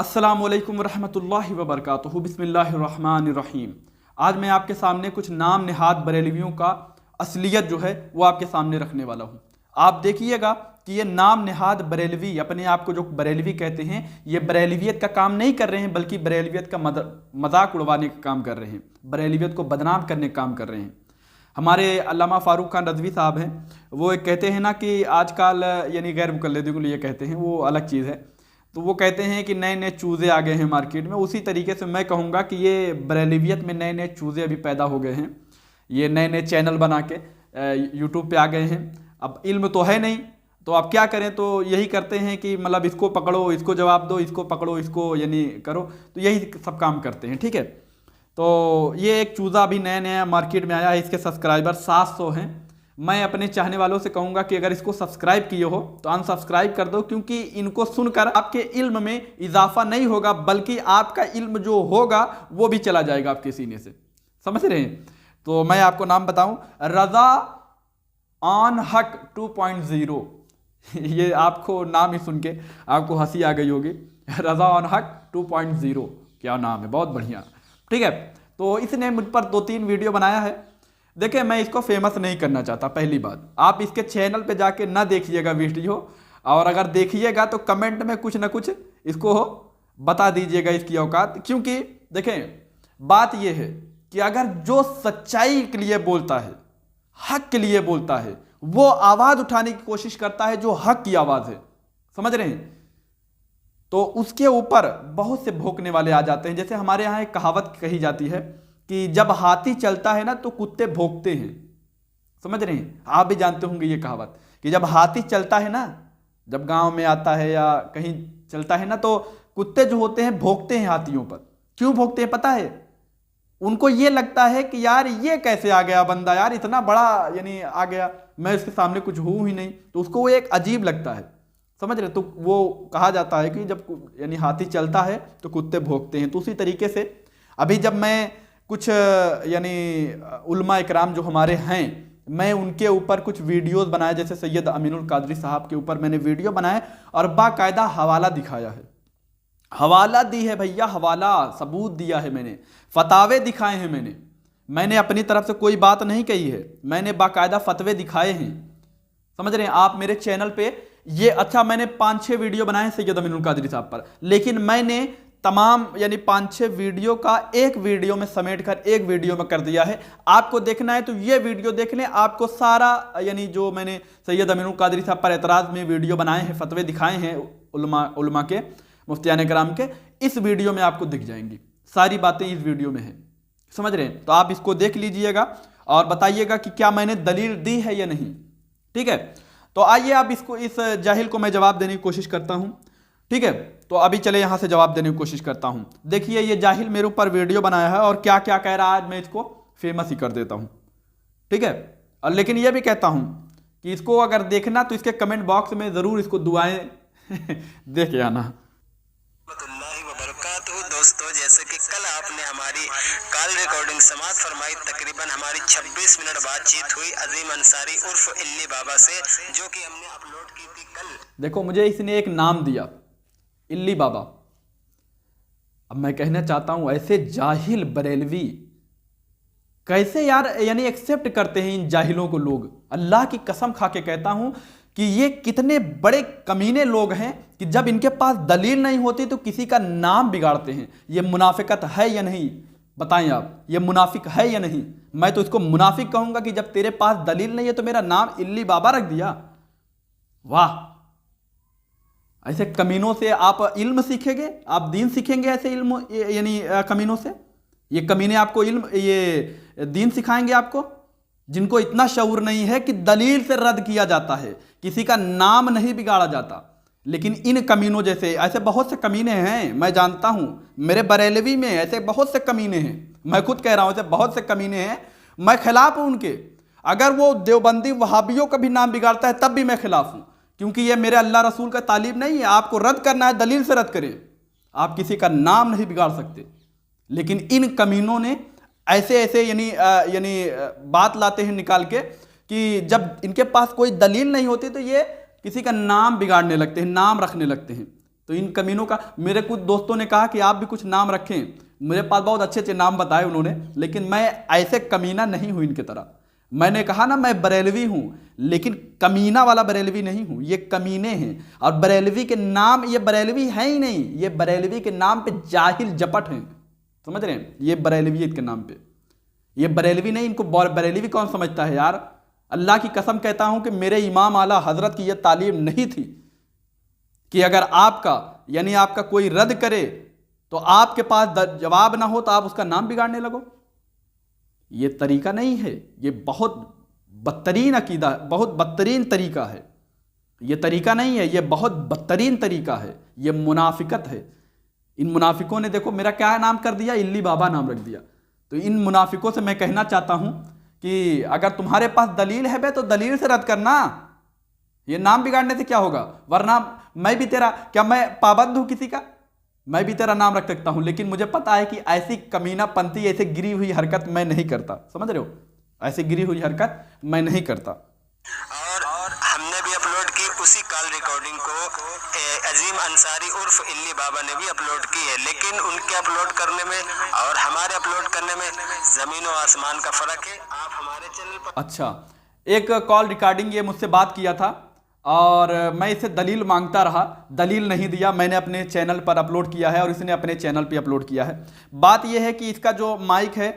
अस्सलामुअलैकुम वरहमतुल्लाहि वबरकातुहू बिस्मिल्लाहिर्रहमानिर्रहीम। आज मैं आपके सामने कुछ नाम निहाद बरेलवियों का असलियत जो है वो आपके सामने रखने वाला हूँ। आप देखिएगा कि ये नाम निहाद बरेलवी अपने आप को जो बरेलवी कहते हैं, ये बरेलवियत का काम नहीं कर रहे हैं, बल्कि बरेलवियत का मजाक उड़वाने का काम कर रहे हैं, बरेलवियत को बदनाम करने का काम कर रहे हैं। हमारे अल्लामा फ़ारूक खान रज़वी साहब हैं, वो एक कहते हैं ना कि आजकल यानी गैर मुक़ल्लिदों के लिए कहते हैं, वो अलग चीज़ है। तो वो कहते हैं कि नए नए चूज़े आ गए हैं मार्केट में। उसी तरीके से मैं कहूँगा कि ये बरेलवियत में नए नए चूज़े अभी पैदा हो गए हैं। ये नए नए चैनल बना के यूट्यूब पे आ गए हैं। अब इल्म तो है नहीं, तो आप क्या करें, तो यही करते हैं कि मतलब इसको पकड़ो, इसको जवाब दो, इसको पकड़ो, इसको यानी करो, तो यही सब काम करते हैं। ठीक है, तो ये एक चूज़ा अभी नया नया मार्केट में आया है, इसके सब्सक्राइबर 700 हैं। मैं अपने चाहने वालों से कहूँगा कि अगर इसको सब्सक्राइब किए हो तो अनसब्सक्राइब कर दो, क्योंकि इनको सुनकर आपके इल्म में इजाफा नहीं होगा, बल्कि आपका इल्म जो होगा वो भी चला जाएगा आपके सीने से। समझ रहे हैं? तो मैं आपको नाम बताऊं, रज़ा ऑन हक 2.0। ये आपको नाम ही सुन के आपको हंसी आ गई होगी। रज़ा ऑन हक 2.0 क्या नाम है, बहुत बढ़िया। ठीक है, तो इसने मुझ पर 2-3 वीडियो बनाया है। देखिए, मैं इसको फेमस नहीं करना चाहता। पहली बात, आप इसके चैनल पे जाके ना देखिएगा वीडियो, और अगर देखिएगा तो कमेंट में कुछ ना कुछ इसको बता दीजिएगा इसकी औकात। क्योंकि देखें, बात यह है कि अगर जो सच्चाई के लिए बोलता है, हक के लिए बोलता है, वो आवाज़ उठाने की कोशिश करता है जो हक की आवाज़ है, समझ रहे हैं, तो उसके ऊपर बहुत से भौंकने वाले आ जाते हैं। जैसे हमारे यहाँ एक कहावत कही जाती है कि जब हाथी चलता है ना तो कुत्ते भौंकते हैं। समझ रहे हैं? आप भी जानते होंगे ये कहावत कि जब हाथी चलता है ना, जब गांव में आता है या कहीं चलता है ना, तो कुत्ते जो होते हैं भौंकते हैं हाथियों पर। क्यों भौंकते हैं पता है? उनको ये लगता है कि यार ये कैसे आ गया बंदा, यार इतना बड़ा यानी आ गया, मैं इसके सामने कुछ हूँ ही नहीं, तो उसको वो एक अजीब लगता है। समझ रहे? तो वो कहा जाता है कि जब यानी हाथी चलता है तो कुत्ते भौंकते हैं। तो उसी तरीके से अभी जब मैं कुछ यानी उलमा इकराम जो हमारे हैं, मैं उनके ऊपर कुछ वीडियोस बनाए, जैसे सैयद अमीनुल कादरी साहब के ऊपर मैंने वीडियो बनाए और बाकायदा हवाला दिखाया है, हवाला दी है भैया, हवाला सबूत दिया है मैंने, फतावे दिखाए हैं मैंने अपनी तरफ से कोई बात नहीं कही है, मैंने बाकायदा फतवे दिखाए हैं। समझ रहे हैं? आप मेरे चैनल पे ये अच्छा, मैंने 5-6 वीडियो बनाए हैं सैयद अमीनुल कादरी साहब पर, लेकिन मैंने तमाम यानी 5-6 वीडियो का एक वीडियो में समेट कर एक वीडियो में कर दिया है। आपको देखना है तो ये वीडियो देख लें, आपको सारा यानी जो मैंने सैयद अमीनुल कादरी साहब पर एतराज़ में वीडियो बनाए हैं, फतवे दिखाए हैं उलमा के, मुफ्तियान कराम के, इस वीडियो में आपको दिख जाएंगी। सारी बातें इस वीडियो में हैं। समझ रहे हैं? तो आप इसको देख लीजिएगा और बताइएगा कि क्या मैंने दलील दी है या नहीं। ठीक है, तो आइए अब इसको, इस जाहिल को मैं जवाब देने की कोशिश करता हूं। ठीक है, तो अभी चले यहां से जवाब देने की कोशिश करता हूं। देखिए, ये जाहिल मेरे ऊपर वीडियो बनाया है और क्या क्या कह रहा है, आज मैं इसको फेमस ही कर देता हूं। ठीक है, और लेकिन यह भी कहता हूं कि इसको अगर देखना तो इसके कमेंट बॉक्स में जरूर इसको दुआएं देख आना। दोस्तों, जैसे कि कल आपने हमारी कॉल रिकॉर्डिंग समाप्त फरमाई, तकरीबन हमारी 26 मिनट बातचीत हुई अजीम अंसारी उर्फ इल्ली बाबा से, जो कि हमने अपलोड की थी कल। देखो, मुझे इसने एक नाम दिया, इल्ली बाबा। अब मैं कहना चाहता हूं, ऐसे जाहिल बरेलवी कैसे यार यानी एक्सेप्ट करते हैं इन जाहिलों को लोग। अल्लाह की कसम खा के कहता हूं कि ये कितने बड़े कमीने लोग हैं कि जब इनके पास दलील नहीं होती तो किसी का नाम बिगाड़ते हैं। ये मुनाफिकत है या नहीं, बताएं आप, ये मुनाफिक है या नहीं? मैं तो इसको मुनाफिक कहूंगा कि जब तेरे पास दलील नहीं है तो मेरा नाम इल्ली बाबा रख दिया। वाह, ऐसे कमीनों से आप इल्म सीखेंगे, आप दीन सीखेंगे ऐसे इल्म यानी कमीनों से? ये कमीने आपको इल्म, ये दीन सिखाएंगे आपको? जिनको इतना शऊर नहीं है कि दलील से रद्द किया जाता है, किसी का नाम नहीं बिगाड़ा जाता। लेकिन इन कमीनों जैसे ऐसे बहुत से कमीने हैं, मैं जानता हूं, मेरे बरेलवी में ऐसे बहुत से कमीने हैं, मैं खुद कह रहा हूं ऐसे बहुत से कमीने हैं, मैं खिलाफ हूं उनके। अगर वो देवबंदी वहाबियों का भी नाम बिगाड़ता है तब भी मैं खिलाफ हूं, क्योंकि ये मेरे अल्लाह रसूल का तालीम नहीं है। आपको रद्द करना है, दलील से रद्द करें, आप किसी का नाम नहीं बिगाड़ सकते। लेकिन इन कमीनों ने ऐसे ऐसे यानी बात लाते हैं निकाल के कि जब इनके पास कोई दलील नहीं होती तो ये किसी का नाम बिगाड़ने लगते हैं, नाम रखने लगते हैं। तो इन कमीनों का, मेरे कुछ दोस्तों ने कहा कि आप भी कुछ नाम रखें, मेरे पास बहुत अच्छे अच्छे नाम बताए उन्होंने, लेकिन मैं ऐसे कमीना नहीं हूं इनकी तरह। मैंने कहा ना मैं बरेलवी हूं, लेकिन कमीना वाला बरेलवी नहीं हूं, ये कमीने हैं। और बरेलवी के नाम, ये बरेलवी है ही नहीं, ये बरेलवी के नाम पे जाहिल जपट हैं, समझ रहे हैं, ये बरेलवियत के नाम पे, ये बरेलवी नहीं, इनको बरेलवी कौन समझता है यार। अल्लाह की कसम कहता हूं कि मेरे इमाम आला हजरत की यह तालीम नहीं थी कि अगर आपका यानी आपका कोई रद्द करे तो आपके पास जवाब ना हो तो आप उसका नाम बिगाड़ने लगो। ये तरीका नहीं है, ये बहुत बदतरीन अकीदा, बहुत बदतरीन तरीका है। ये तरीका नहीं है, ये बहुत बदतरीन तरीका है, ये मुनाफिकत है। इन मुनाफिकों ने देखो मेरा क्या नाम कर दिया, इल्ली बाबा नाम रख दिया। तो इन मुनाफिकों से मैं कहना चाहता हूं कि अगर तुम्हारे पास दलील है बे तो दलील से रद्द करना, ये नाम बिगाड़ने से क्या होगा। वरना मैं भी तेरा, क्या मैं पाबंद हूं किसी का, मैं भी तेरा नाम रख सकता हूं, लेकिन मुझे पता है कि ऐसी कमीनापंती, ऐसे गिरी हुई हरकत मैं नहीं करता, समझ रहे हो, ऐसी गिरी हुई हरकत मैं नहीं करता। और हमने भी अपलोड की उसी कॉल रिकॉर्डिंग को अजीम अंसारी उर्फ इल्ली बाबा ने भी अपलोड की है, लेकिन उनके अपलोड करने में और हमारे अपलोड करने में जमीन और आसमान का फर्क है। आप हमारे चैनल पर, अच्छा, एक कॉल रिकॉर्डिंग ये मुझसे बात किया था और मैं इसे दलील मांगता रहा, दलील नहीं दिया, मैंने अपने चैनल पर अपलोड किया है और इसने अपने चैनल पे अपलोड किया है। बात यह है कि इसका जो माइक है,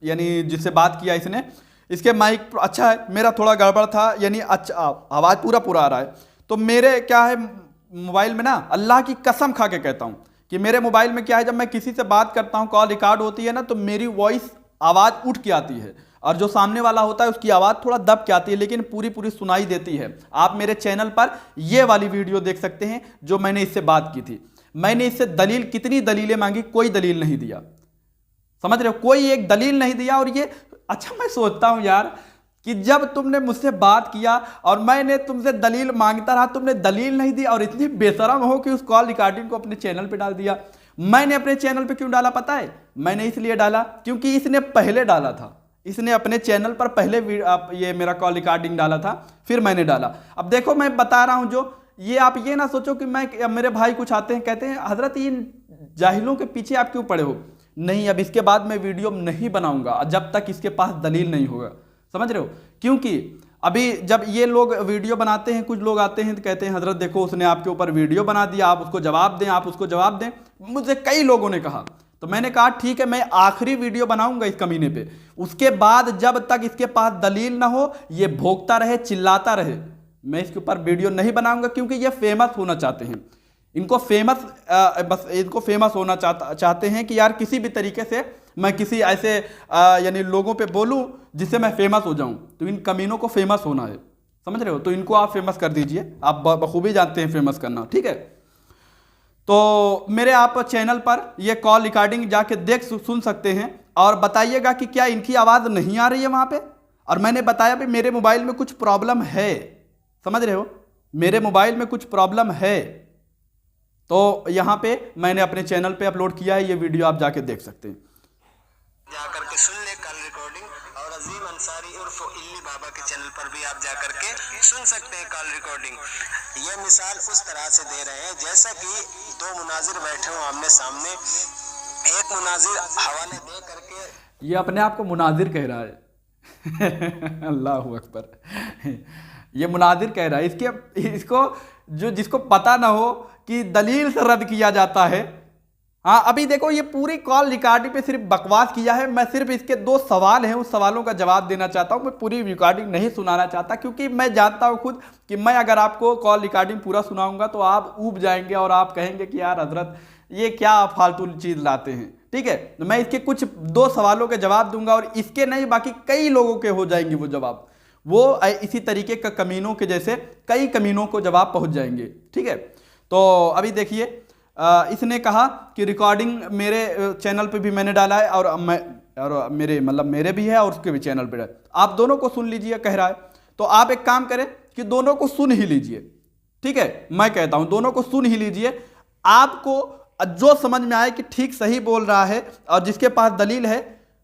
यानी जिससे बात किया इसने, इसके माइक अच्छा है, मेरा थोड़ा गड़बड़ था, यानी अच्छा आवाज़ पूरा आ रहा है। तो मेरे क्या है मोबाइल में ना, अल्लाह की कसम खा के कहता हूँ कि मेरे मोबाइल में क्या है, जब मैं किसी से बात करता हूँ, कॉल रिकॉर्ड होती है ना, तो मेरी वॉइस आवाज़ उठ के आती है और जो सामने वाला होता है उसकी आवाज़ थोड़ा दब के आती है, लेकिन पूरी सुनाई देती है। आप मेरे चैनल पर ये वाली वीडियो देख सकते हैं जो मैंने इससे बात की थी। मैंने इससे दलील, कितनी दलीलें मांगी, कोई दलील नहीं दिया, समझ रहे हो, कोई एक दलील नहीं दिया। और ये अच्छा, मैं सोचता हूं यार कि जब तुमने मुझसे बात किया और मैंने तुमसे दलील मांगता रहा, तुमने दलील नहीं दी और इतनी बेशरम हो कि उस कॉल रिकॉर्डिंग को अपने चैनल पे डाल दिया। मैंने अपने चैनल पे क्यों डाला पता है, मैंने इसलिए डाला क्योंकि इसने पहले डाला था, इसने अपने चैनल पर पहले ये मेरा कॉल रिकॉर्डिंग डाला था, फिर मैंने डाला। अब देखो मैं बता रहा हूं जो ये, आप ये ना सोचो कि मैं, मेरे भाई कुछ आते हैं कहते हैं हजरत इन जाहिलों के पीछे आप क्यों पड़े हो। नहीं, अब इसके बाद मैं वीडियो नहीं बनाऊंगा जब तक इसके पास दलील नहीं होगा, समझ रहे हो। क्योंकि अभी जब ये लोग वीडियो बनाते हैं, कुछ लोग आते हैं तो कहते हैं हजरत देखो उसने आपके ऊपर वीडियो बना दिया, आप उसको जवाब दें, आप उसको जवाब दें। मुझे कई लोगों ने कहा, तो मैंने कहा ठीक है, मैं आखिरी वीडियो बनाऊंगा इस कमीने पे, उसके बाद जब तक इसके पास दलील ना हो, ये भोंकता रहे, चिल्लाता रहे, मैं इसके ऊपर वीडियो नहीं बनाऊंगा। क्योंकि ये फेमस होना चाहते हैं, इनको फेमस, बस इनको फेमस होना चाहते हैं कि यार किसी भी तरीके से मैं किसी ऐसे यानी लोगों पे बोलूं जिससे मैं फेमस हो जाऊं। तो इन कमीनों को फेमस होना है, समझ रहे हो, तो इनको आप फेमस कर दीजिए, आप बखूबी जानते हैं फेमस करना, ठीक है। तो मेरे आप चैनल पर ये कॉल रिकॉर्डिंग जाके देख सुन सकते हैं और बताइएगा कि क्या इनकी आवाज़ नहीं आ रही है वहाँ पे। और मैंने बताया भी मेरे मोबाइल में कुछ प्रॉब्लम है, समझ रहे हो, मेरे मोबाइल में कुछ प्रॉब्लम है। तो यहाँ पे मैंने अपने चैनल पे अपलोड किया है, ये वीडियो आप जाके देख सकते हैं, जाकर के सुन ले कॉल रिकॉर्डिंग। और अजीम अंसारी उर्फ इल्ली बाबा के चैनल पर भी आप जाकर के सुन सकते हैं कॉल रिकॉर्डिंग। ये मिसाल उस तरह से दे रहे हैं जैसा कि दो मुनाजिर बैठे हो आमने सामने, एक मुनाजिर हवाले दे करके, ये अपने आप को मुनाजिर कह रहा है अल्लाह अकबर, ये मुनाजिर कह रहा है, इसको जो जिसको पता ना हो कि दलील से रद्द किया जाता है। हाँ, अभी देखो ये पूरी कॉल रिकॉर्डिंग पे सिर्फ बकवास किया है, मैं सिर्फ इसके 2 सवाल हैं, उस सवालों का जवाब देना चाहता हूँ। मैं पूरी रिकॉर्डिंग नहीं सुनाना चाहता क्योंकि मैं जानता हूँ खुद कि मैं अगर आपको कॉल रिकॉर्डिंग पूरा सुनाऊंगा तो आप ऊब जाएंगे और आप कहेंगे कि यार हजरत ये क्या फालतू चीज़ लाते हैं, ठीक है। तो मैं इसके कुछ 2 सवालों के जवाब दूंगा और इसके नहीं, बाकी कई लोगों के हो जाएंगे वो जवाब, वो इसी तरीके का कमीनों के जैसे कई कमीनों को जवाब पहुँच जाएंगे, ठीक है। तो अभी देखिए, इसने कहा कि रिकॉर्डिंग मेरे चैनल पे भी मैंने डाला है और मेरे भी है और उसके भी चैनल पे है, आप दोनों को सुन लीजिए कह रहा है। तो आप एक काम करें कि दोनों को सुन ही लीजिए, ठीक है, मैं कहता हूं दोनों को सुन ही लीजिए। आपको जो समझ में आए कि ठीक सही बोल रहा है और जिसके पास दलील है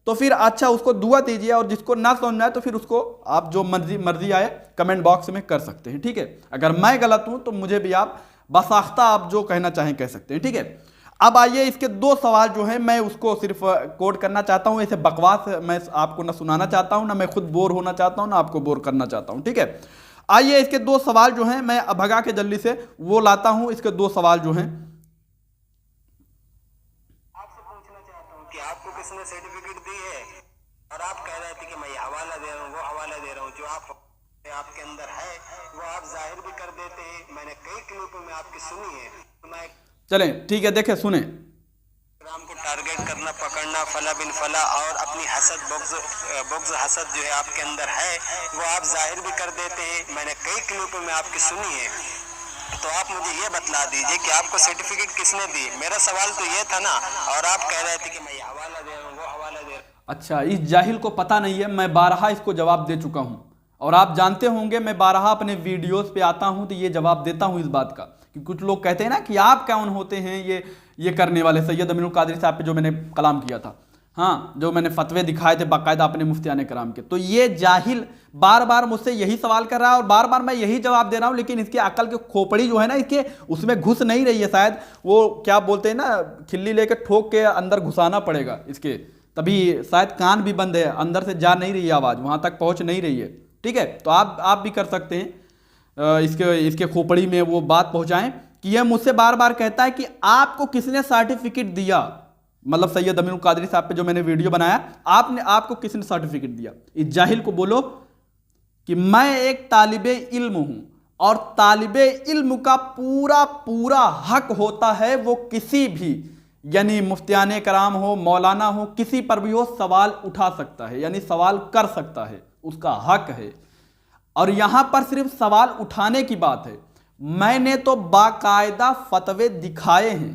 तो फिर अच्छा उसको दुआ दीजिए, और जिसको ना समझ में आए तो फिर उसको आप जो मर्जी आए कमेंट बॉक्स में कर सकते हैं, ठीक है। अगर मैं गलत हूं तो मुझे भी आप बासाख्ता आप जो कहना चाहें कह सकते हैं, ठीक है। अब आइए इसके दो सवाल जो हैं मैं उसको सिर्फ कोट करना चाहता हूं। ऐसे बकवास मैं आपको ना सुनाना चाहता हूं, ना मैं खुद बोर होना चाहता हूं, ना आपको बोर करना चाहता हूं, ठीक है। आइए इसके दो सवाल जो हैं मैं भगा के जल्दी से वो लाता हूं। इसके दो सवाल जो हैं आपसे पूछना चाहता हूँ कि आपको किसने सर्टिफिकेट दी है, और आप कह रहे थे कि मैं ये हवाला दे रहा हूँ, वो हवाला दे रहा हूँ, जो आपके अंदर है वो आप जाहिर भी कर देते हैं। मैंने कई क्लिपों में आपकी सुनी है। तो मैं चलें, ठीक है, देखें सुने। राम को टारगेट करना, पकड़ना, फला बिन फला, और अपनी हसद बुग़्ज़ हसद जो है आपके अंदर है वो आप जाहिर भी कर देते हैं। मैंने कई क्लिपों में आपकी सुनी है। तो आप मुझे ये बतला दीजिए कि आपको सर्टिफिकेट किसने दी। मेरा सवाल तो ये था ना, और आप कह रहे थे कि मैं ये हवाला दे रहा हूँ, वो हवाला दे रहा हूँ। अच्छा, इस जाहिल को पता नहीं है, मैं बारहा इसको जवाब दे चुका हूं, और आप जानते होंगे मैं बारहा अपने वीडियोस पे आता हूं तो ये जवाब देता हूं इस बात का कि कुछ लोग कहते हैं ना कि आप कौन होते हैं ये करने वाले। सैयद अमीनुल कादरी साहब पे जो मैंने कलाम किया था, हाँ, जो मैंने फतवे दिखाए थे बाकायदा अपने मुफ्तियाने कराम के, तो ये जाहिल बार बार मुझसे यही सवाल कर रहा है और बार बार मैं यही जवाब दे रहा हूँ, लेकिन इसके अकल की खोपड़ी जो है ना, इसके उसमें घुस नहीं रही है। शायद वो क्या बोलते हैं ना, खिल्ली लेकर ठोक के अंदर घुसाना पड़ेगा इसके, तभी शायद कान भी बंद है, अंदर से जा नहीं रही है आवाज़, वहाँ तक पहुँच नहीं रही है, ठीक है। तो आप भी कर सकते हैं इसके खोपड़ी में वो बात पहुँचाएँ कि यह मुझसे बार बार कहता है कि आपको किसने सर्टिफिकेट दिया, मतलब सैयद अमीनुल कादरी साहब पे जो मैंने वीडियो बनाया, आपको किसने सर्टिफिकेट दिया। इस जाहिल को बोलो कि मैं एक तालिबे इल्म हूं, और तालिबे इल्म का पूरा पूरा हक होता है वो किसी भी, यानी मुफ्तियाने कराम हो, मौलाना हो, किसी पर भी हो, सवाल उठा सकता है, यानी सवाल कर सकता है, उसका हक है। और यहां पर सिर्फ सवाल उठाने की बात है, मैंने तो बाकायदा फतवे दिखाए हैं।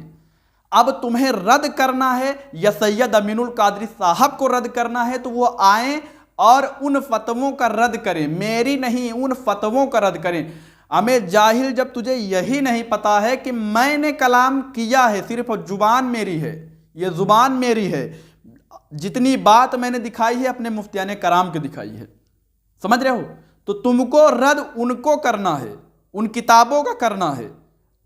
अब तुम्हें रद्द करना है या सैयद अमीनुल कादरी साहब को रद्द करना है तो वो आए और उन फतवों का रद्द करें, मेरी नहीं, उन फतवों का रद्द करें। हमें जाहिल, जब तुझे यही नहीं पता है कि मैंने कलाम किया है, सिर्फ जुबान मेरी है, ये जुबान मेरी है, जितनी बात मैंने दिखाई है अपने मुफ्तियाने कराम के दिखाई है, समझ रहे हो। तो तुमको रद्द उनको करना है, उन किताबों का करना है।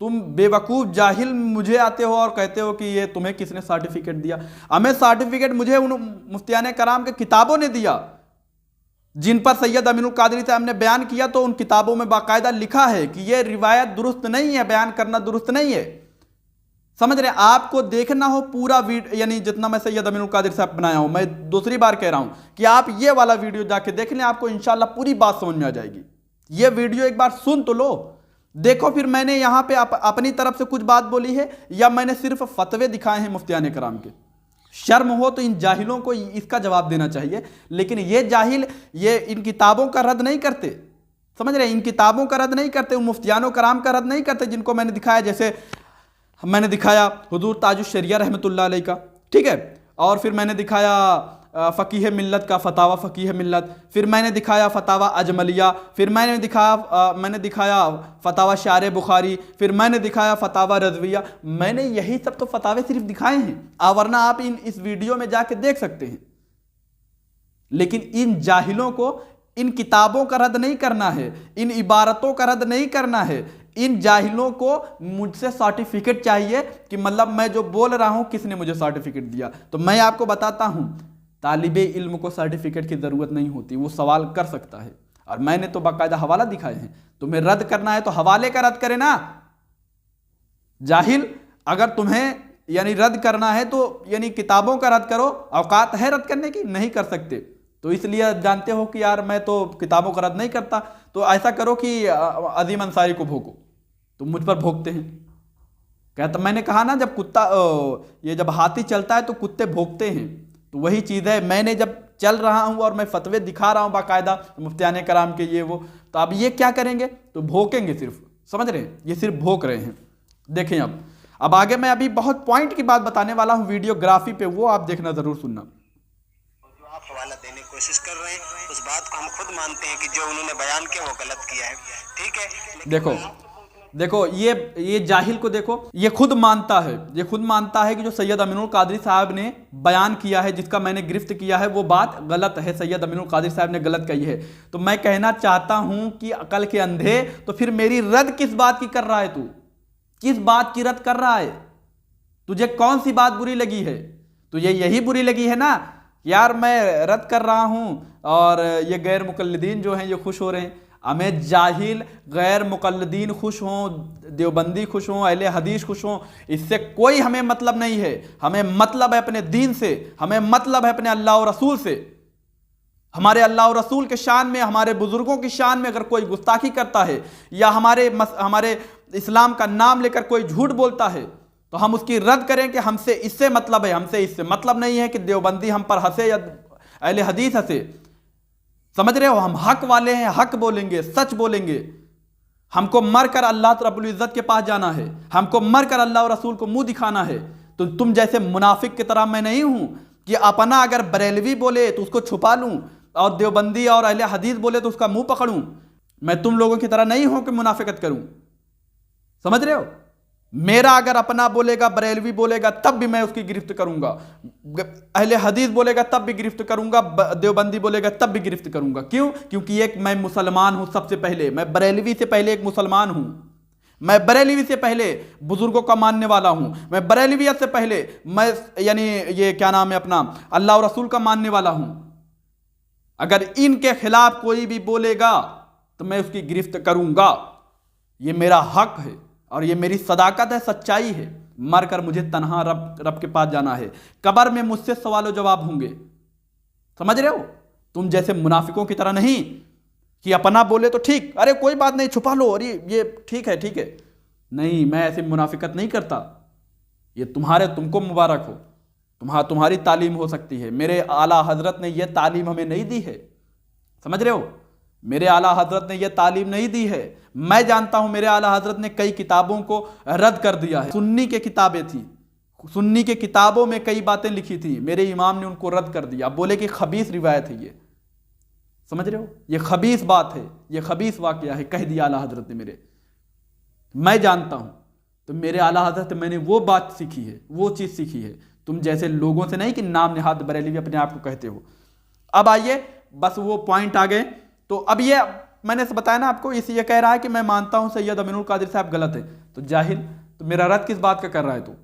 तुम बेवकूफ़ जाहिल मुझे आते हो और कहते हो कि ये तुम्हें किसने सर्टिफिकेट दिया। हमें सर्टिफिकेट मुझे उन मुफ्तियाने कराम के किताबों ने दिया जिन पर सैयद अमीनुल कादरी साहब ने बयान किया, तो उन किताबों में बाकायदा लिखा है कि ये रिवायत दुरुस्त नहीं है, बयान करना दुरुस्त नहीं है, समझ रहे। आपको देखना हो पूरा वीडियो, यानी जितना मैं सैयद अमीनुल कादरी साहब बनाया हूं, मैं दूसरी बार कह रहा हूं कि आप ये वाला वीडियो जाके देख लें, आपको इंशाल्लाह पूरी बात समझ में आ जाएगी। ये वीडियो एक बार सुन तो लो, देखो फिर मैंने यहां पे अपनी तरफ से कुछ बात बोली है या मैंने सिर्फ फतवे दिखाए हैं मुफ्तियाने कराम के। शर्म हो तो इन जाहिलों को इसका जवाब देना चाहिए, लेकिन ये जाहिल ये इन किताबों का रद्द नहीं करते, समझ रहे, इन किताबों का रद्द नहीं करते, उन मुफ्तियानों कराम का रद्द नहीं करते जिनको मैंने दिखाया। जैसे मैंने दिखाया हुजूर ताजुश शरिया रहमतुल्लाह अलैह का, ठीक है, और फिर मैंने दिखाया फ़कीह मिल्लत का फतावा फ़कीह मिल्लत, फिर मैंने दिखाया फतावा अजमलिया, फिर मैंने दिखाया फतावा शार बुखारी, फिर मैंने दिखाया फतावा रज़विया। मैंने यही सब तो फतावे सिर्फ दिखाए हैं, वरना आप इस वीडियो में जाके देख सकते हैं। लेकिन इन जाहिलों को इन किताबों का रद्द नहीं करना है, इन इबारतों का रद्द नहीं करना है। इन जाहिलों को मुझसे सर्टिफिकेट चाहिए कि मतलब मैं जो बोल रहा हूं किसने मुझे सर्टिफिकेट दिया। तो मैं आपको बताता हूं, तालिबे इल्म को सर्टिफिकेट की ज़रूरत नहीं होती, वो सवाल कर सकता है, और मैंने तो बाकायदा हवाला दिखाए हैं। तुम्हें रद्द करना है तो हवाले का रद्द करे ना जाहिल, अगर तुम्हें यानी रद्द करना है तो यानी किताबों का रद्द करो, औकात है रद्द करने की, नहीं कर सकते तो इसलिए जानते हो कि यार मैं तो किताबों का रद्द नहीं करता, तो ऐसा करो कि अजीम अंसारी को भोंको, तो मुझ पर भोंकते हैं। कहता मैंने कहा ना, जब कुत्ता ये जब हाथी चलता है तो कुत्ते भोंकते हैं, तो वही चीज़ है। मैंने जब चल रहा हूं और मैं फतवे दिखा रहा हूं बाकायदा मुफ्तियाने कराम के ये वो, तो अब ये क्या करेंगे, तो भोंकेंगे सिर्फ, समझ रहे हैं, ये सिर्फ भोंक रहे हैं। देखें अब आगे मैं अभी बहुत पॉइंट की बात बताने वाला हूं वीडियोग्राफी पे, वो आप देखना जरूर सुनना। जो आप हवाला देने की कोशिश कर रहे हैं उस बात को हम खुद मानते हैं कि जो उन्होंने बयान किया वो गलत किया है, ठीक है। देखो ये जाहिल को देखो, ये खुद मानता है कि जो सैयद अमीनुल कादरी साहब ने बयान किया है, जिसका मैंने गिरफ्त किया है, वो बात गलत है, सैयद अमीनुल कादरी साहब ने गलत कही है। तो मैं कहना चाहता हूं कि अकल के अंधे, तो फिर मेरी रद्द किस बात की कर रहा है तू? किस बात की रद्द कर रहा है? तुझे कौन सी बात बुरी लगी है? तुझे यही बुरी लगी है ना, यार मैं रद्द कर रहा हूं और ये गैर मुकल्लिदीन जो हैं ये खुश हो रहे हैं। हमें जाहिल गैर मुकल्लिदीन खुश हों, देवबंदी खुश हों, अहले हदीस खुश हों, इससे कोई हमें मतलब नहीं है। हमें मतलब है अपने दीन से, हमें मतलब है अपने अल्लाह और रसूल से। हमारे अल्लाह और रसूल के शान में, हमारे बुजुर्गों की शान में अगर कोई गुस्ताखी करता है या हमारे इस्लाम का नाम लेकर कोई झूठ बोलता है तो हम उसकी रद्द करें कि हमसे इससे मतलब है, हमसे इससे मतलब नहीं है कि देवबंदी हम पर हंसे या अहले हदीस हंसे। समझ रहे हो? हम हक वाले हैं, हक बोलेंगे, सच बोलेंगे। हमको मरकर अल्लाह रब्बुल इज्जत के पास जाना है, हमको मरकर अल्लाह और रसूल को मुंह दिखाना है। तो तुम जैसे मुनाफिक की तरह मैं नहीं हूं कि अपना अगर बरेलवी बोले तो उसको छुपा लूं और देवबंदी और अहले हदीस बोले तो उसका मुंह पकड़ूं। मैं तुम लोगों की तरह नहीं हूं कि मुनाफिकत करूं। समझ रहे हो? मेरा अगर अपना बोलेगा, बरेलवी बोलेगा तब भी मैं उसकी गिरफ्त करूंगा, अहले हदीस बोलेगा तब भी गिरफ्त करूंगा, देवबंदी बोलेगा तब भी गिरफ्त करूंगा। क्यों? क्योंकि एक मैं मुसलमान हूं। सबसे पहले मैं बरेलवी से पहले एक मुसलमान हूं। मैं बरेलवी से पहले बुजुर्गों का मानने वाला हूं। मैं बरेलवियत से पहले मैं यानी ये क्या नाम है अपना अल्लाह और रसूल का मानने वाला हूं। अगर इनके खिलाफ कोई भी बोलेगा तो मैं उसकी गिरफ्त करूंगा। ये मेरा हक है और ये मेरी सदाकत है, सच्चाई है। मरकर मुझे तन्हा रब के पास जाना है। कब्र में मुझसे सवाल जवाब होंगे। समझ रहे हो? तुम जैसे मुनाफिकों की तरह नहीं कि अपना बोले तो ठीक, अरे कोई बात नहीं छुपा लो, अरे ये ठीक है ठीक है। नहीं, मैं ऐसी मुनाफिकत नहीं करता। ये तुमको मुबारक हो, तुम्हारी तालीम हो सकती है। मेरे आला हजरत ने यह तालीम हमें नहीं दी है। समझ रहे हो? मेरे आला हजरत ने यह तालीम नहीं दी है। मैं जानता हूं मेरे आला हजरत ने कई किताबों को रद्द कर दिया है। सुन्नी के किताबें थी, सुन्नी के किताबों में कई बातें लिखी थी, मेरे इमाम ने उनको रद्द कर दिया। बोले कि खबीस रिवायत है ये। समझ रहे हो? ये खबीस बात है, ये खबीस वाकया है, कह दिया आला हजरत ने मेरे। मैं जानता हूं तो मेरे आला हजरत मैंने वो बात सीखी है, वो चीज़ सीखी है। तुम जैसे लोगों से नहीं कि नाम निहाद बरेलवी अपने आप को कहते हो। अब आइए, बस वो पॉइंट आ गए। तो अब ये मैंने बताया ना आपको, इसे ये कह रहा है कि मैं मानता हूं सैयद अमीनुल कादरी साहब गलत है। तो जाहिल, तो मेरा रद्द किस बात का कर रहा है? तो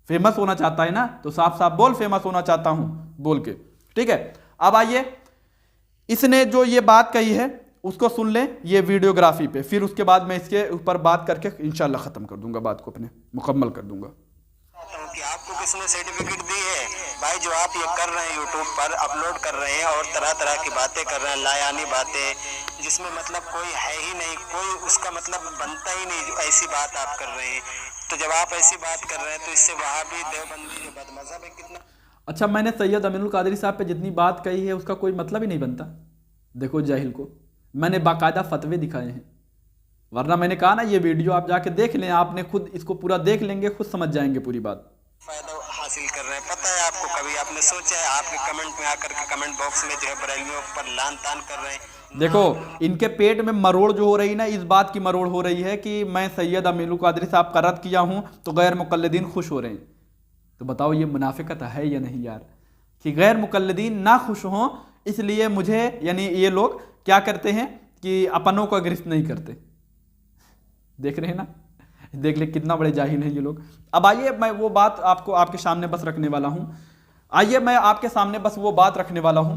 फेमस होना चाहता है ना, तो साफ साफ बोल फेमस होना चाहता हूं बोल के। ठीक है, अब आइए, इसने जो ये बात कही है उसको सुन लें ये वीडियोग्राफी पे, फिर उसके बाद मैं इसके ऊपर बात करके इंशाल्लाह खत्म कर दूंगा, बात को अपने मुकम्मल कर दूंगा। कि आपको किसने सर्टिफिकेट दी है भाई? जो आप ये कर रहे हैं यूट्यूब पर अपलोड कर रहे हैं और तरह तरह की बातें कर रहे हैं, लायानी बातें जिसमें मतलब कोई है ही नहीं, कोई उसका मतलब बनता ही नहीं, जो ऐसी बात आप कर रहे हैं। तो जब आप ऐसी बात कर रहे हैं तो इससे वहाबी देवबंदी जो बदमज़हब है कितना। अच्छा, मैंने सैयद अमीनुल कादरी साहब पे जितनी बात कही है उसका कोई मतलब ही नहीं बनता। देखो जाहिल को मैंने बाकायदा फतवे दिखाए हैं, वरना मैंने कहा ना ये वीडियो आप जाके देख लें, आपने खुद इसको पूरा देख लेंगे, खुद समझ जाएंगे पूरी बात। फायदा हासिल कर रहे हैं, पता है आपको? कभी आपने सोचा है? आपके कमेंट में आकर के कमेंट बॉक्स में जो है बरेलवियों पर लान तान कर रहे हैं। देखो इनके पेट में मरोड़ जो हो रही ना, इस बात की मरोड़ हो रही है कि मैं सैयद अमीनुल कादरी साहब का रद्द किया हूँ तो गैर मुकल्लिदीन खुश हो रहे हैं। तो बताओ ये मुनाफिकत है या नहीं यार, कि गैर मुकल्लिदीन ना खुश हों इसलिए मुझे, यानी ये लोग क्या करते हैं कि अपनों को गिरफ्त नहीं करते। देख रहे हैं ना, देख ले कितना बड़े जाहिल हैं ये लोग। अब आइए, मैं वो बात आपको आपके सामने बस रखने वाला हूँ। आइए मैं आपके सामने बस वो बात रखने वाला हूँ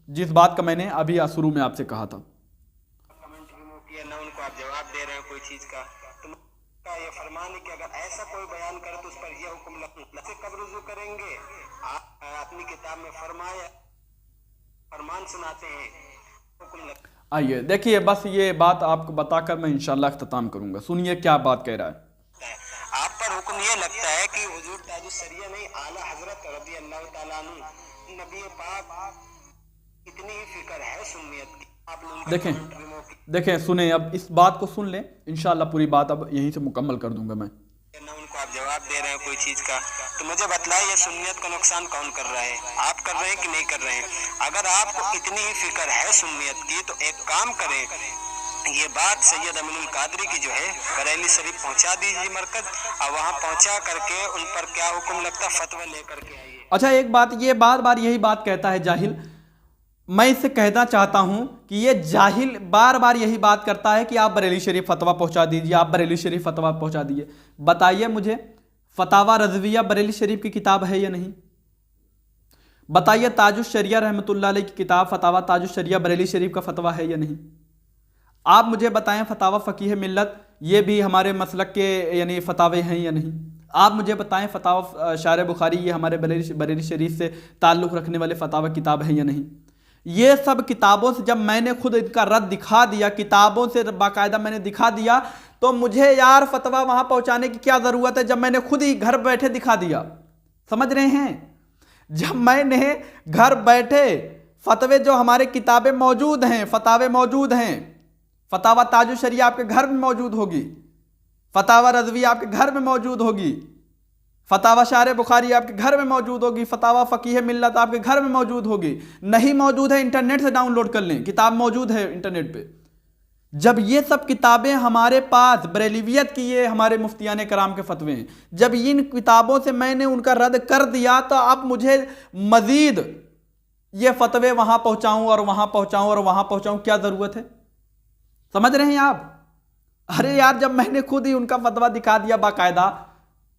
जिस बात का मैंने अभी शुरू में आपसे कहा था। कमेंट रिमूव किया ना, उनको आप जवाब दे रहे हैं कोई चीज का, तो ये फरमान है कि अगर ऐसा कोई बयान करे तो उस पर यह हुक्म से कब रुजू करेंगे? आप अपनी किताब में फरमान सुनाते हैं, हुक्म। आइए देखिए, बस ये बात आपको बताकर मैं इंशाल्लाह इख्तिताम करूंगा। सुनिए क्या बात कह रहा है। आप पर हुक्म ये लगता है कि हुजूर ताजुस्सरिया नहीं, आला हजरत रज़ी अल्लाह तआला अन्हु नबी पाक इतनी ही फिक्र है सुन्नियत की। आप लोग देखें सुने, अब इस बात को सुन लें, इंशाल्लाह पूरी बात अब यहीं से मुकम्मल कर दूंगा मैं। ना उनको आप जवाब दे रहे हैं कोई चीज का, तो मुझे बतलाइए सुन्नियत का नुकसान कौन कर रहा है? आप कर रहे हैं कि नहीं कर रहे हैं? अगर आपको इतनी ही फिक्र है सुन्नियत की तो एक काम करें, ये बात सैयद अमीनुल कादरी की जो है बरेली शरीफ पहुंचा दीजिए मरकज, और वहां पहुंचा करके उन पर क्या हुक्म लगता फतवा लेकर के आइए। अच्छा एक बात, ये बार बार यही बात कहता है जाहिल, मैं इससे कहना चाहता हूं कि ये जाहिल बार बार यही बात करता है कि आप बरेली शरीफ फतवा पहुंचा दीजिए, आप बरेली शरीफ फतवा पहुंचा दीजिए। बताइए मुझे, फतावा रज़विया बरेली शरीफ की किताब है या नहीं? बताइए ताजुश शरिया रहमतुल्लाह अलैह की किताब फतावा ताजुश शरिया बरेली शरीफ का फतवा है या नहीं? आप मुझे बताएं फतावा फ़कीह मिल्लत ये भी हमारे मसलक के यानी फतावे हैं या नहीं? आप मुझे बताएं फतावा शार बुखारी ये हमारे बरेली शरीफ से ताल्लुक़ रखने वाले फतावा किताब है या नहीं? ये सब किताबों से जब मैंने खुद इनका रद्द दिखा दिया, किताबों से बाकायदा मैंने दिखा दिया, तो मुझे यार फतवा वहाँ पहुँचाने की क्या ज़रूरत है जब मैंने खुद ही घर बैठे दिखा दिया। समझ रहे हैं? जब मैंने घर बैठे फतवे जो हमारे किताबें मौजूद हैं, फतावे मौजूद हैं, फतावा ताजुश शरिया आपके घर में मौजूद होगी, फतावा रज़वी आपके घर में मौजूद होगी, फतावा शार बुखारी आपके घर में मौजूद होगी, फतावा फ़कीह मिल्लत आपके घर में मौजूद होगी। नहीं मौजूद है इंटरनेट से डाउनलोड कर लें, किताब मौजूद है इंटरनेट पे। जब ये सब किताबें हमारे पास बरेलवियत की ये हमारे मुफ्तियान कराम के फतवे हैं, जब इन किताबों से मैंने उनका रद्द कर दिया तो अब मुझे मज़ीद ये फतवे वहाँ पहुँचाऊँ और वहाँ पहुँचाऊँ और वहाँ पहुँचाऊँ, क्या ज़रूरत है? समझ रहे हैं आप? अरे यार जब मैंने खुद ही उनका फतवा दिखा दिया बाकायदा,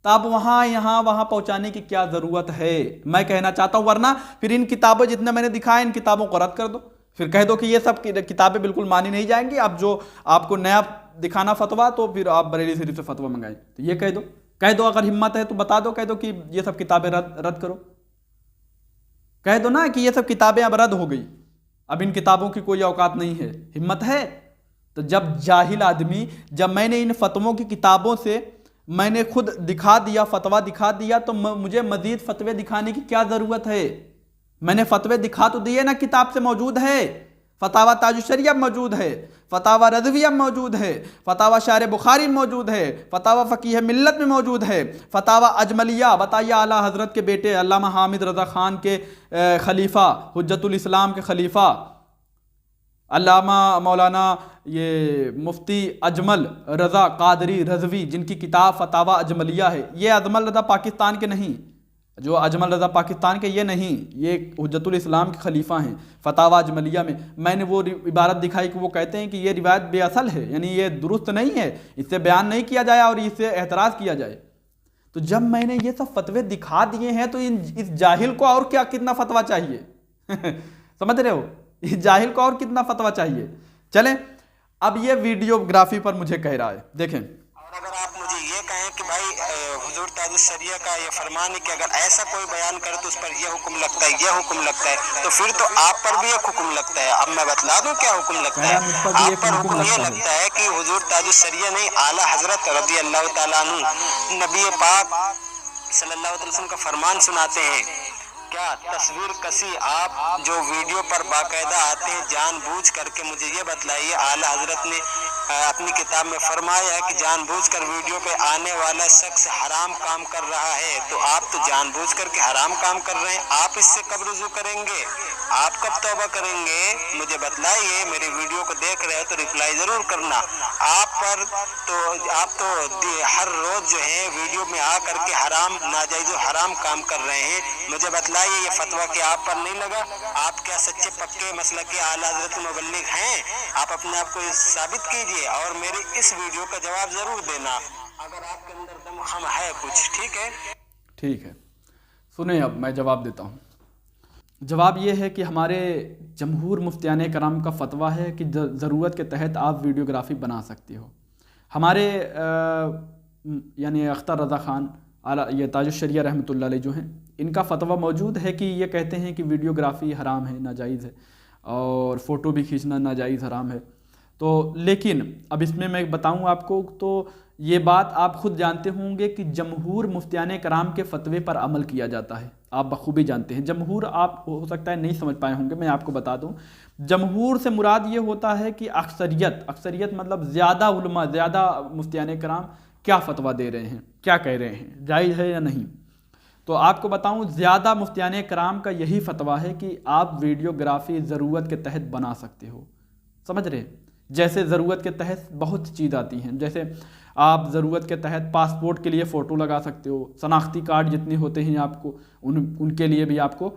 तब वहाँ यहाँ वहाँ पहुँचाने की क्या ज़रूरत है? मैं कहना चाहता हूँ, वरना फिर इन किताबों जितने मैंने दिखाए इन किताबों को रद्द कर दो, फिर कह दो कि ये सब किताबें बिल्कुल मानी नहीं जाएंगी, अब जो आपको नया दिखाना फतवा तो फिर आप बरेली शरीफ से फतवा मंगाएं। तो ये कह दो अगर हिम्मत है तो बता दो, कह दो कि ये सब किताबें रद्द करो, कह दो ना कि ये सब किताबें अब रद्द हो गई, अब इन किताबों की कोई औकात नहीं है। हिम्मत है तो जब जाहिल आदमी, जब मैंने इन फतवों की किताबों से मैंने खुद दिखा दिया, फतवा दिखा दिया, तो मुझे मजीद फतवे दिखाने की क्या ज़रूरत है? मैंने फतवे दिखा तो दिए ना, किताब से मौजूद है, फतावा ताजुश शरिया मौजूद है, फतावा रज़विया मौजूद है, फतावा शार बुखारी मौजूद है, फतावा फ़कीह मिल्लत में मौजूद है, फतावा अजमलिया बताइए आला हज़रत के बेटे अल्लामा हामिद रज़ा ख़ान के खलीफा, हुज्जतुल इस्लाम के खलीफा अल्लामा मौलाना ये मुफ्ती अजमल रज़ा कादरी रज़वी, जिनकी किताब फतावा अजमलिया है। ये अजमल रज़ा पाकिस्तान के नहीं, जो अजमल रज़ा पाकिस्तान के ये नहीं, ये हुज्जतुल इस्लाम के खलीफा हैं। फतावा अजमलिया में मैंने वो इबारत दिखाई कि वो कहते हैं कि ये रिवायत बेअसल है, यानी ये दुरुस्त नहीं है, इससे बयान नहीं किया जाए और इससे एतराज़ किया जाए। तो जब मैंने ये सब फतवे दिखा दिए हैं तो इस जाहिल को और क्या कितना फतवा चाहिए? समझ रहे हो? इस जाहिल को और कितना फतवा चाहिए? चलें अब ये वीडियोग्राफी पर मुझे कह रहा है, देखें। और अगर आप मुझे ये कहें कि भाई हुजूर ताजुश शरिया का ये फरमान है कि अगर ऐसा कोई बयान करे तो उस पर यह हुक्म लगता है, यह हुक्म लगता है, तो फिर तो आप पर भी एक हुक्म लगता है। अब मैं बतला दूं क्या हुक्म लगता है। आप पर हुक्म ये लगता है कि हुजूर ताजुश शरिया नहीं, आला हजरत रज़ी अल्लाह तआला अन्हु नबी पाक सल्लल्लाहु अलैहि वसल्लम का फरमान सुनाते हैं। क्या तस्वीर कसी आप जो वीडियो पर बाकायदा आते हैं जानबूझ करके, मुझे ये बतलाइए, आला हजरत ने अपनी किताब में फरमाया है कि जानबूझकर वीडियो पे आने वाला शख्स हराम काम कर रहा है, तो आप तो जानबूझ करके हराम काम कर रहे हैं, आप इससे कब रुजू करेंगे? आप कब तौबा करेंगे? मुझे बतलाइए। मेरे वीडियो को देख रहे हो तो रिप्लाई जरूर करना। आप तो हर रोज जो है वीडियो में आ करके हराम नाजायज हराम काम कर रहे हैं। मुझे बतलाइए ये फतवा कि आप पर नहीं लगा? आप क्या सच्चे पक्के मसला के आला हज़रत मुबल्लिग हैं? आप अपने आप को साबित कीजिए और मेरे इस वीडियो का जवाब जरूर देना अगर आपके अंदर दम है कुछ। ठीक है? ठीक है, सुने अब मैं जवाब देता हूँ। जवाब ये है कि हमारे जमहूर मुफ्तियान कराम का फतवा है कि ज़रूरत के तहत आप वीडियोग्राफी बना सकते हो। हमारे यानी अख्तर रज़ा ख़ान आला ये ताजुश शरिया रहमतुल्लाह अलैह जो हैं, इनका फतवा मौजूद है कि ये कहते हैं कि वीडियोग्राफी हराम है, नाजायज़ है, और फ़ोटो भी खींचना नाजायज़ हराम है। तो लेकिन अब इसमें मैं बताऊं आपको, तो ये बात आप ख़ुद जानते होंगे कि जमहूर मुफ्तियान कराम के फ़तवे पर अमल किया जाता है। आप बखूबी जानते हैं। जमहूर आप हो सकता है नहीं समझ पाए होंगे, मैं आपको बता दूं। जमहूर से मुराद ये होता है कि अक्सरियत मतलब ज़्यादा उलमा, ज़्यादा मुफ्तियान कराम क्या फ़तवा दे रहे हैं, क्या कह रहे हैं, जायज़ है या नहीं। तो आपको बताऊं, ज़्यादा मुफ्तियान कराम का यही फ़तवा है कि आप वीडियोग्राफी ज़रूरत के तहत बना सकते हो। समझ रहे? जैसे ज़रूरत के तहत बहुत सी चीज़ आती हैं, जैसे आप ज़रूरत के तहत पासपोर्ट के लिए फ़ोटो लगा सकते हो, शनाख्ती कार्ड जितने होते हैं आपको उनके लिए भी आपको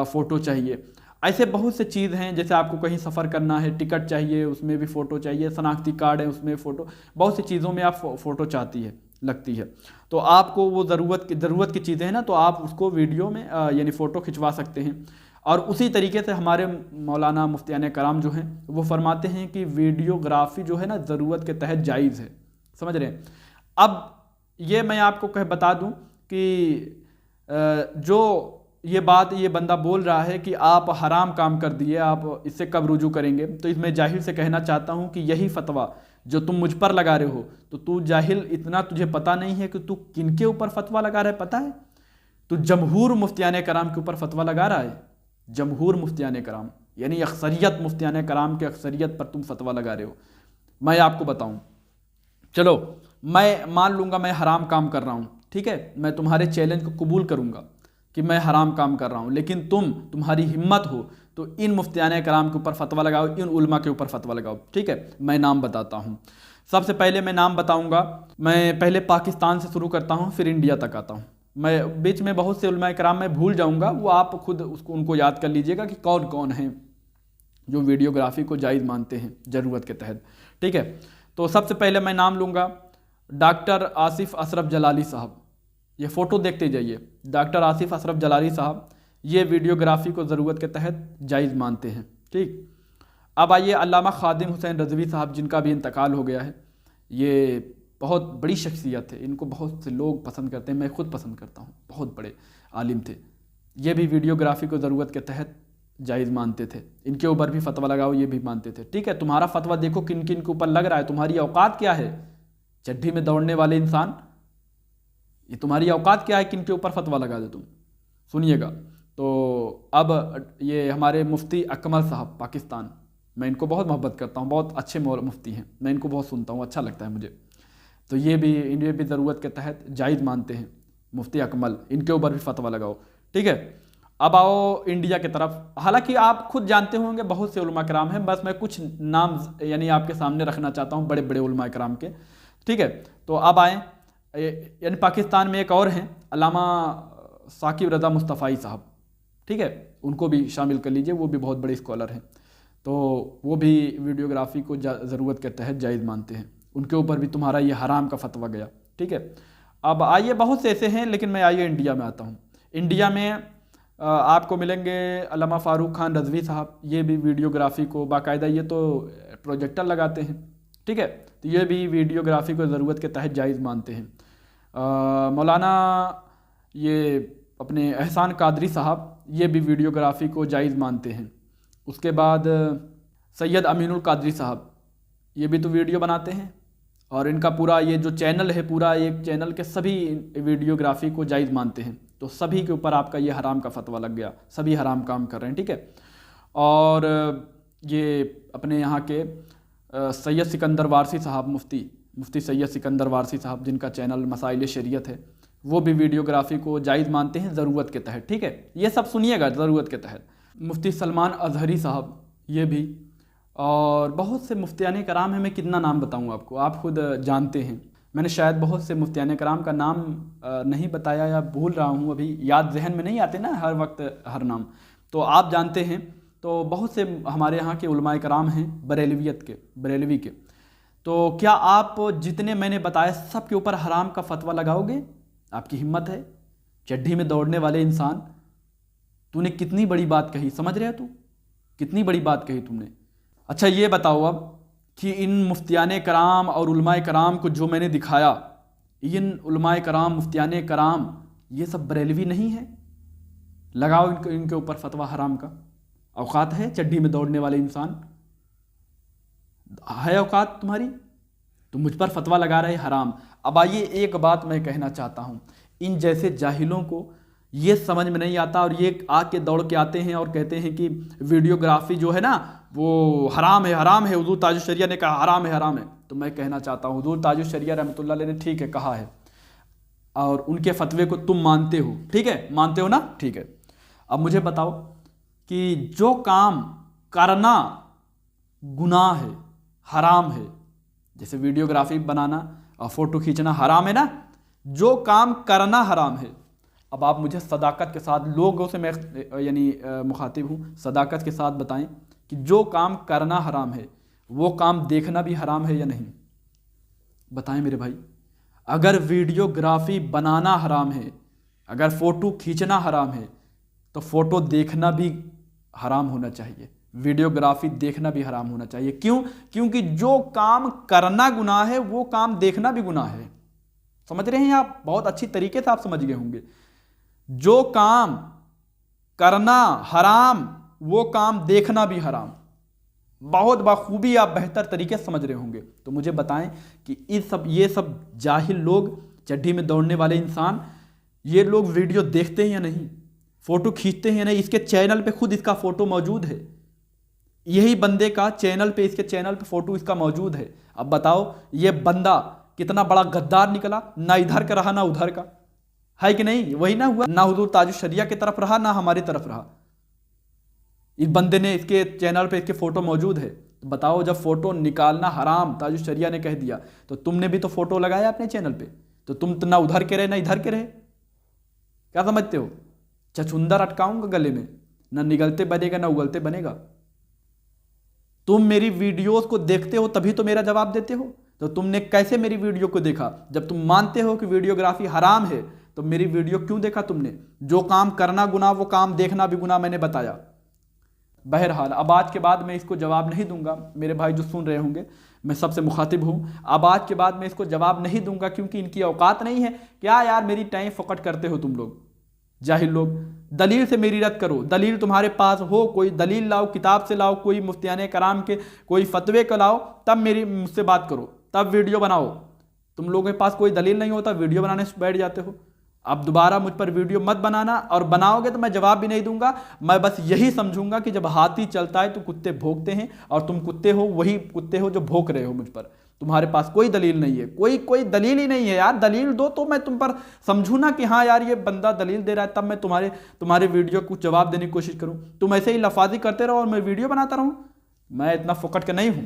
फ़ोटो चाहिए। ऐसे बहुत से चीज़ हैं, जैसे आपको कहीं सफ़र करना है, टिकट चाहिए, उसमें भी फ़ोटो चाहिए, शनाख्ती कार्ड है उसमें फ़ोटो, बहुत सी चीज़ों में आप फ़ोटो चाहती है, लगती है। तो आपको वो ज़रूरत की चीज़ें हैं ना, तो आप उसको वीडियो में यानी फ़ोटो खिंचवा सकते हैं। और उसी तरीके से हमारे मौलाना मुफ्तियान कराम जो हैं वो फरमाते हैं कि वीडियोग्राफी जो है ना ज़रूरत के तहत जायज़ है। समझ रहे हैं? अब ये मैं आपको बता दूं कि जो ये बंदा बोल रहा है कि आप हराम काम कर दिए, आप इससे कब रुजू करेंगे, तो इसमें जाहिल से कहना चाहता हूं कि यही फतवा जो तुम मुझ पर लगा रहे हो, तो तू जाहिल, इतना तुझे पता नहीं है कि तू किनके ऊपर फतवा लगा रहा है। पता है? तू जमहूर मुफ्तियान कराम के ऊपर फतवा लगा रहा है। जमहूर मुफ्तियान कराम यानी अक्सरियत मुफ्तियान कराम के अक्सरियत पर तुम फतवा लगा रहे हो। मैं आपको बताऊं, चलो मैं मान लूँगा मैं हराम काम कर रहा हूँ, ठीक है, मैं तुम्हारे चैलेंज को कबूल करूँगा कि मैं हराम काम कर रहा हूँ, लेकिन तुम्हारी हिम्मत हो तो इन मुफ्तियान कराम के ऊपर फतवा लगाओ, इन उलमा के ऊपर फतवा लगाओ। ठीक है, मैं नाम बताता हूँ। सबसे पहले मैं नाम बताऊँगा, मैं पहले पाकिस्तान से शुरू करता हूँ, फिर इंडिया तक आता हूँ। मैं बीच में बहुत से उलमा कराम मैं भूल जाऊँगा, वो आप खुद उनको याद कर लीजिएगा कि कौन कौन हैं जो वीडियोग्राफी को जायज़ मानते हैं ज़रूरत के तहत। ठीक है, तो सबसे पहले मैं नाम लूँगा डॉक्टर आसिफ अशरफ जलाली साहब। ये फ़ोटो देखते जाइए, डॉक्टर आसिफ अशरफ जलाली साहब ये वीडियोग्राफी को ज़रूरत के तहत जायज़ मानते हैं। ठीक, अब आइए अल्लामा खादिम हुसैन रज़वी साहब, जिनका भी इंतकाल हो गया है। ये बहुत बड़ी शख्सियत है, इनको बहुत से लोग पसंद करते हैं, मैं खुद पसंद करता हूँ, बहुत बड़े आलिम थे। ये भी वीडियोग्राफी को ज़रूरत के तहत जायज़ मानते थे, इनके ऊपर भी फतवा लगाओ, ये भी मानते थे। ठीक है, तुम्हारा फतवा देखो किन किन के ऊपर लग रहा है, तुम्हारी औकात क्या है चड्ढी में दौड़ने वाले इंसान, ये तुम्हारी औकात क्या है, किन के ऊपर फतवा लगा दे तुम। सुनिएगा, तो अब ये हमारे मुफ्ती अकमल साहब पाकिस्तान, मैं इनको बहुत मोहब्बत करता हूँ, बहुत अच्छे मुफ्ती हैं, मैं इनको बहुत सुनता हूँ, अच्छा लगता है मुझे। तो इन्हें भी ज़रूरत के तहत जायज़ मानते हैं मुफ्ती अकमल, इनके ऊपर भी फतवा लगाओ। ठीक है, अब आओ इंडिया की तरफ। हालांकि आप खुद जानते होंगे बहुत से उलमा कराम हैं, बस मैं कुछ नाम यानी आपके सामने रखना चाहता हूँ बड़े बड़े उलमा कराम के। ठीक है, तो अब आएँ, यानी पाकिस्तान में एक और हैं अल्लामा साकिब रज़ा मुस्तफ़ाई साहब। ठीक है, उनको भी शामिल कर लीजिए, वो भी बहुत बड़े स्कॉलर हैं, तो वो भी वीडियोग्राफी को ज़रूरत के तहत जायज़ मानते हैं, उनके ऊपर भी तुम्हारा ये हराम का फतवा गया। ठीक है, अब आइए, बहुत से ऐसे हैं, लेकिन मैं आइए इंडिया में आता हूँ। इंडिया में आपको मिलेंगे अल्लामा फ़ारूक खान रज़वी साहब, ये भी वीडियोग्राफी को बाकायदा, ये तो प्रोजेक्टर लगाते हैं। ठीक है, तो ये भी वीडियोग्राफी को ज़रूरत के तहत जायज़ मानते हैं। मौलाना ये अपने एहसान कादरी साहब, ये भी वीडियोग्राफी को जायज़ मानते हैं। उसके बाद सैयद अमीनुल कादरी साहब, ये भी तो वीडियो बनाते हैं, और इनका पूरा ये जो चैनल है, पूरा एक चैनल के सभी वीडियोग्राफी को जायज़ मानते हैं। तो सभी के ऊपर आपका ये हराम का फतवा लग गया, सभी हराम काम कर रहे हैं। ठीक है, और ये अपने यहाँ के सैयद सिकंदर वारसी साहब, मुफ्ती सैयद सिकंदर वारसी साहब, जिनका चैनल मसाइल शरीयत है, वो भी वीडियोग्राफी को जायज़ मानते हैं ज़रूरत के तहत। ठीक है, ये सब सुनिएगा ज़रूरत के तहत। मुफ्ती सलमान अजहरी साहब, ये भी, और बहुत से मुफ्तियान कराम हैं, मैं कितना नाम बताऊँ आपको, आप खुद जानते हैं। मैंने शायद बहुत से मुफ्तियान कराम का नाम नहीं बताया या भूल रहा हूँ, अभी याद जहन में नहीं आते ना हर वक्त हर नाम, तो आप जानते हैं। तो बहुत से हमारे यहाँ के उलमाए कराम हैं बरेलवी के, तो क्या आप जितने मैंने बताया सब के ऊपर हराम का फतवा लगाओगे? आपकी हिम्मत है? चड्ढी में दौड़ने वाले इंसान, तूने कितनी बड़ी बात कही, समझ रहे हो तू, कितनी बड़ी बात कही तुमने। अच्छा ये बताओ अब कि इन मुफ्तियान कराम और उलमाए कराम को जो मैंने दिखाया, इन उलमाए कराम मुफ्तियान कराम ये सब बरेलवी नहीं है? लगाओ इनके ऊपर फतवा हराम का। औकात है चड्ढी में दौड़ने वाले इंसान, है औकात तुम्हारी? तुम मुझ पर फतवा लगा रहे हराम। अब आइए, एक बात मैं कहना चाहता हूँ, इन जैसे जाहिलों को ये समझ में नहीं आता, और ये आके दौड़ के आते हैं और कहते हैं कि वीडियोग्राफी जो है ना वो हराम है, हुजूर ताजुल शरिया ने कहा हराम है। तो मैं कहना चाहता हूँ, हुजूर ताजुल शरिया रहमतुल्लाह अलैह ने ठीक है कहा है, और उनके फतवे को तुम मानते हो, ठीक है, मानते हो ना, ठीक है। अब मुझे बताओ कि जो काम करना गुनाह है, हराम है, जैसे वीडियोग्राफी बनाना और फोटो खींचना हराम है ना, जो काम करना हराम है, अब आप मुझे सदाकत के साथ, लोगों से मैं यानी मुखातिब हूँ, सदाकत के साथ बताएं कि जो काम करना हराम है वो काम देखना भी हराम है या नहीं? बताएं मेरे भाई। अगर वीडियोग्राफी बनाना हराम है, अगर फ़ोटो खींचना हराम है, तो फ़ोटो देखना भी हराम होना चाहिए, वीडियोग्राफी देखना भी हराम होना चाहिए। क्यों? क्योंकि जो काम करना गुनाह है वो काम देखना भी गुनाह है। समझ रहे हैं आप? बहुत अच्छी तरीके से आप समझ गए होंगे। जो काम करना हराम वो काम देखना भी हराम। बहुत बखूबी आप बेहतर तरीके से समझ रहे होंगे। तो मुझे बताएं कि ये सब जाहिल लोग, चड्ढी में दौड़ने वाले इंसान, ये लोग वीडियो देखते हैं या नहीं, फोटो खींचते हैं या नहीं? इसके चैनल पे खुद इसका फोटो मौजूद है, यही बंदे का चैनल पे, इसके चैनल पे फोटो इसका मौजूद है। अब बताओ ये बंदा कितना बड़ा गद्दार निकला, ना इधर का रहा ना उधर का, है कि नहीं? वही ना हुआ, ना हुजूर ताजुश शरिया की तरफ रहा ना हमारी तरफ रहा। इस बंदे ने, इसके चैनल पे इसके फोटो मौजूद है। तो बताओ, जब फोटो निकालना हराम ताजुश शरिया ने कह दिया, तो तुमने भी तो फोटो लगाया अपने चैनल पे, तो तुम तो ना उधर के रहे ना इधर के रहे। क्या समझते हो? छछुंदर अटकाऊंगा गले में, ना निगलते बनेगा ना उगलते बनेगा। तुम मेरी वीडियोस को देखते हो तभी तो मेरा जवाब देते हो। तो तुमने कैसे मेरी वीडियो को देखा? जब तुम मानते हो कि वीडियोग्राफी हराम है तो मेरी वीडियो क्यों देखा तुमने? जो काम करना गुनाह वो काम देखना भी गुनाह, मैंने बताया। बहरहाल अब आज के बाद मैं इसको जवाब नहीं दूंगा। मेरे भाई जो सुन रहे होंगे, मैं सबसे मुखातिब हूँ, अब आज के बाद मैं इसको जवाब नहीं दूंगा, क्योंकि इनकी औकात नहीं है। क्या यार मेरी टाइम फोकट करते हो तुम लोग, जाहिल लोग। दलील से मेरी रद्द करो, दलील तुम्हारे पास हो, कोई दलील लाओ, किताब से लाओ, कोई मुफ्तियाने कराम के कोई फतवे को लाओ, तब मेरी मुझसे बात करो, तब वीडियो बनाओ। तुम लोगों के पास कोई दलील नहीं होता, वीडियो बनाने से बैठ जाते हो। अब दोबारा मुझ पर वीडियो मत बनाना, और बनाओगे तो मैं जवाब भी नहीं दूंगा। मैं बस यही समझूंगा कि जब हाथी चलता है तो कुत्ते भौंकते हैं, और तुम कुत्ते हो, वही कुत्ते हो जो भौंक रहे हो मुझ पर। तुम्हारे पास कोई दलील नहीं है, कोई दलील ही नहीं है यार। दलील दो तो मैं तुम पर समझूं ना कि हाँ यार ये बंदा दलील दे रहा है, तब मैं तुम्हारे वीडियो को जवाब देने की कोशिश करूं। तुम ऐसे ही लफाजी करते रहो और मैं वीडियो बनाता रहूं। मैं इतना फोकट का नहीं हूं,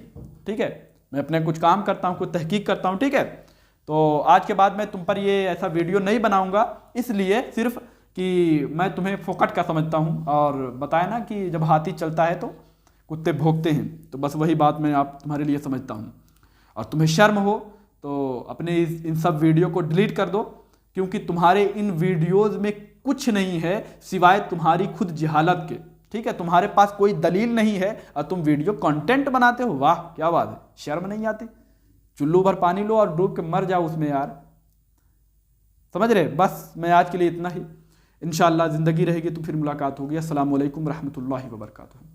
ठीक है? मैं अपने कुछ काम करता हूं, कुछ तहकीक करता हूं, ठीक है? तो आज के बाद मैं तुम पर ये ऐसा वीडियो नहीं बनाऊंगा, इसलिए सिर्फ कि मैं तुम्हें फोकट का समझता हूं। और बताया ना कि जब हाथी चलता है तो कुत्ते भौंकते हैं, तो बस वही बात मैं तुम्हारे लिए समझता हूं। और तुम्हें शर्म हो तो अपने इन सब वीडियो को डिलीट कर दो, क्योंकि तुम्हारे इन वीडियोस में कुछ नहीं है सिवाय तुम्हारी खुद जहालत के, ठीक है? तुम्हारे पास कोई दलील नहीं है और तुम वीडियो कंटेंट बनाते हो। वाह क्या बात है, शर्म नहीं आती? चुल्लू भर पानी लो और डूब के मर जाओ उसमें यार। समझ रहे? बस मैं आज के लिए इतना ही। इंशाअल्लाह ज़िंदगी रहेगी तो फिर मुलाकात होगी। अस्सलामु अलैकुम रहमतुल्लाहि व बरकातुहू।